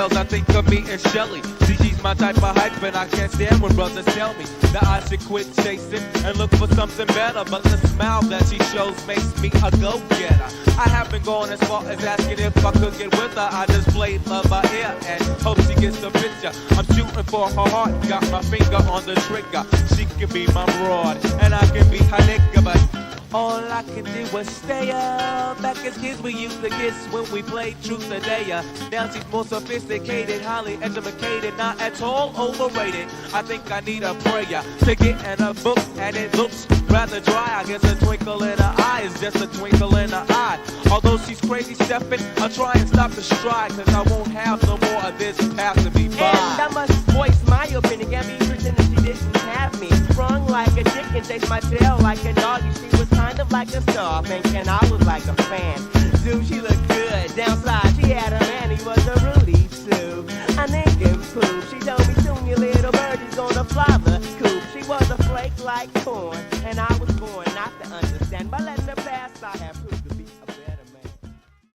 I think of me and Shelly. See, she's my type of hype, and I can't stand when brothers tell me that I should quit chasing and look for something better. But the smile that she shows makes me a go-getter. I haven't gone as far as asking if I could get with her. I just played love by ear and hope she gets the picture. I'm shooting for her heart, got my finger on the trigger. She can be my broad, and I can be her nigga, but all I can do was stay up. Back as kids we used to kiss when we played truth or dare. Now she's more sophisticated, highly educated, not at all overrated. I think I need a prayer to get in a book, and it looks rather dry. I guess a twinkle in her eye is just a twinkle in her eye. Although she's crazy stepping, I'll try and stop the stride, cause I won't have no more of this path to be by. And I must voice my opinion, can't be pretending she didn't have me. Sprung like a chicken, chased my tail like a doggy. She was kind of like a star, thinking I was like a fan. Dude, she looked good. Downside, she had a man, he was a Rudy too. A Lincoln poop. She told me soon your little birdie's gonna fly the coop. She was a flake like corn, and I was born not to understand. But let the past I have